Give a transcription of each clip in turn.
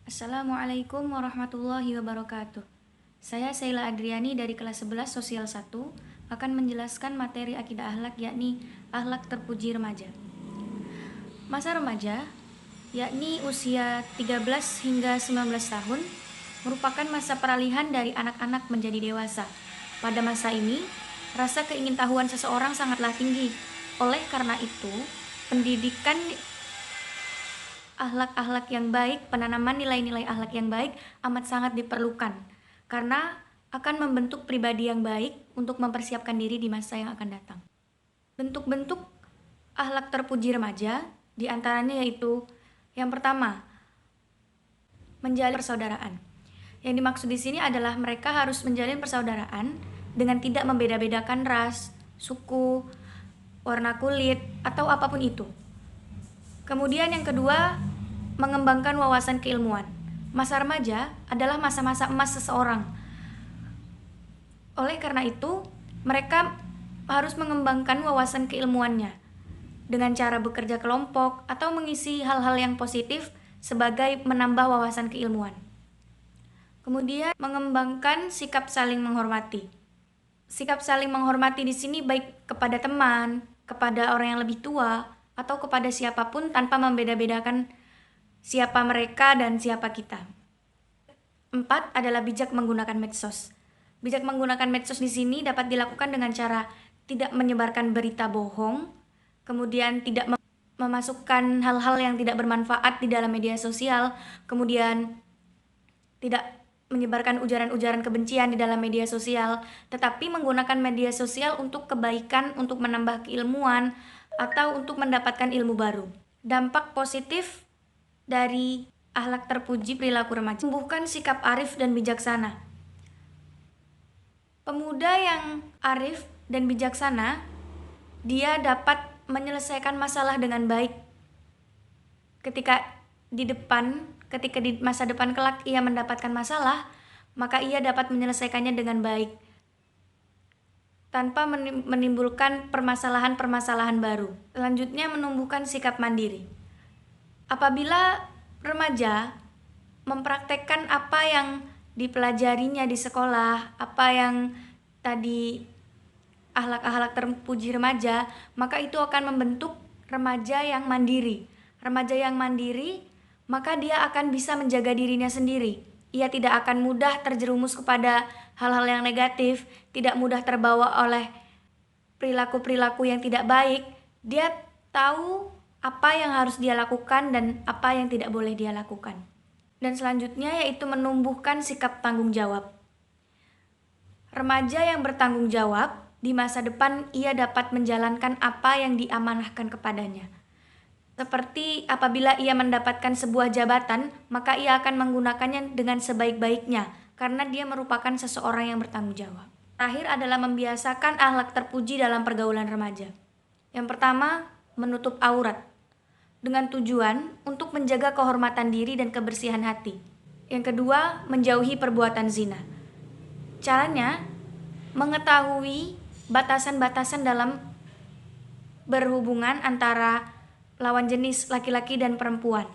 Assalamualaikum warahmatullahi wabarakatuh. Saya Sheila Adriani dari kelas 11 Sosial 1 akan menjelaskan materi akidah akhlak, yakni akhlak terpuji remaja. Masa remaja, yakni usia 13 hingga 19 tahun, merupakan masa peralihan dari anak-anak menjadi dewasa. Pada masa ini, rasa keingintahuan seseorang sangatlah tinggi. Oleh karena itu, pendidikan akhlak-akhlak yang baik, penanaman nilai-nilai akhlak yang baik amat sangat diperlukan karena akan membentuk pribadi yang baik untuk mempersiapkan diri di masa yang akan datang. Bentuk-bentuk akhlak terpuji remaja diantaranya yaitu yang pertama, menjalin persaudaraan. Yang dimaksud di sini adalah mereka harus menjalin persaudaraan dengan tidak membeda-bedakan ras, suku, warna kulit, atau apapun itu. Kemudian yang kedua, mengembangkan wawasan keilmuan. Masa remaja adalah masa-masa emas seseorang. Oleh karena itu, mereka harus mengembangkan wawasan keilmuannya dengan cara bekerja kelompok atau mengisi hal-hal yang positif sebagai menambah wawasan keilmuan. Kemudian, mengembangkan sikap saling menghormati. Sikap saling menghormati di sini baik kepada teman, kepada orang yang lebih tua, atau kepada siapapun tanpa membeda-bedakan siapa mereka dan siapa kita. 4 adalah bijak menggunakan medsos. Bijak menggunakan medsos di sini dapat dilakukan dengan cara tidak menyebarkan berita bohong, kemudian tidak memasukkan hal-hal yang tidak bermanfaat di dalam media sosial, kemudian tidak menyebarkan ujaran-ujaran kebencian di dalam media sosial, tetapi menggunakan media sosial untuk kebaikan, untuk menambah keilmuan, atau untuk mendapatkan ilmu baru. Dampak positif dari akhlak terpuji perilaku remaja, tumbuhkan sikap arif dan bijaksana. Pemuda yang arif dan bijaksana, dia dapat menyelesaikan masalah dengan baik. Ketika di masa depan kelak ia mendapatkan masalah, maka ia dapat menyelesaikannya dengan baik tanpa menimbulkan permasalahan-permasalahan baru. Selanjutnya, menumbuhkan sikap mandiri. Apabila remaja mempraktekkan apa yang dipelajarinya di sekolah, apa yang tadi akhlak-akhlak terpuji remaja, maka itu akan membentuk remaja yang mandiri. Remaja yang mandiri, maka dia akan bisa menjaga dirinya sendiri. Ia tidak akan mudah terjerumus kepada hal-hal yang negatif, tidak mudah terbawa oleh perilaku-perilaku yang tidak baik. Dia tahu apa yang harus dia lakukan dan apa yang tidak boleh dia lakukan. Dan selanjutnya yaitu menumbuhkan sikap tanggung jawab. Remaja yang bertanggung jawab, di masa depan ia dapat menjalankan apa yang diamanahkan kepadanya. Seperti apabila ia mendapatkan sebuah jabatan, maka ia akan menggunakannya dengan sebaik-baiknya karena dia merupakan seseorang yang bertanggung jawab. Terakhir adalah membiasakan akhlak terpuji dalam pergaulan remaja. Yang pertama, menutup aurat dengan tujuan untuk menjaga kehormatan diri dan kebersihan hati. Yang kedua, menjauhi perbuatan zina. Caranya, mengetahui batasan-batasan dalam berhubungan antara lawan jenis laki-laki dan perempuan,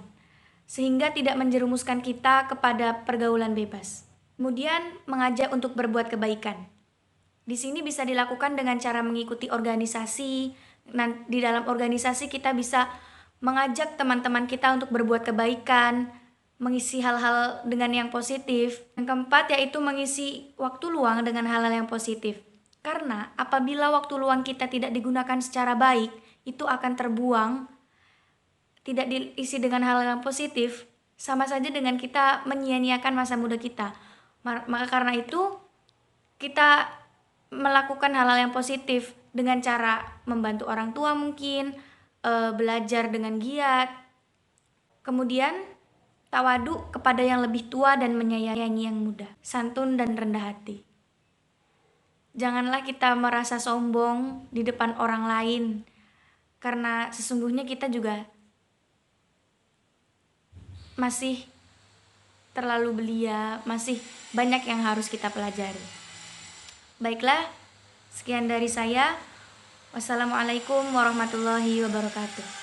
sehingga tidak menjerumuskan kita kepada pergaulan bebas. Kemudian mengajak untuk berbuat kebaikan. Di sini bisa dilakukan dengan cara mengikuti organisasi. Di dalam organisasi kita bisa mengajak teman-teman kita untuk berbuat kebaikan, mengisi hal-hal dengan yang positif. Yang keempat yaitu mengisi waktu luang dengan hal-hal yang positif. Karena apabila waktu luang kita tidak digunakan secara baik, itu akan terbuang, tidak diisi dengan hal yang positif, sama saja dengan kita menyia-nyiakan masa muda kita. Maka karena itu, kita melakukan hal-hal yang positif dengan cara membantu orang tua mungkin, belajar dengan giat, kemudian tawadu kepada yang lebih tua dan menyayangi yang muda, santun dan rendah hati. Janganlah kita merasa sombong di depan orang lain, karena sesungguhnya kita juga masih terlalu belia, masih banyak yang harus kita pelajari. Baiklah, sekian dari saya. Wassalamualaikum warahmatullahi wabarakatuh.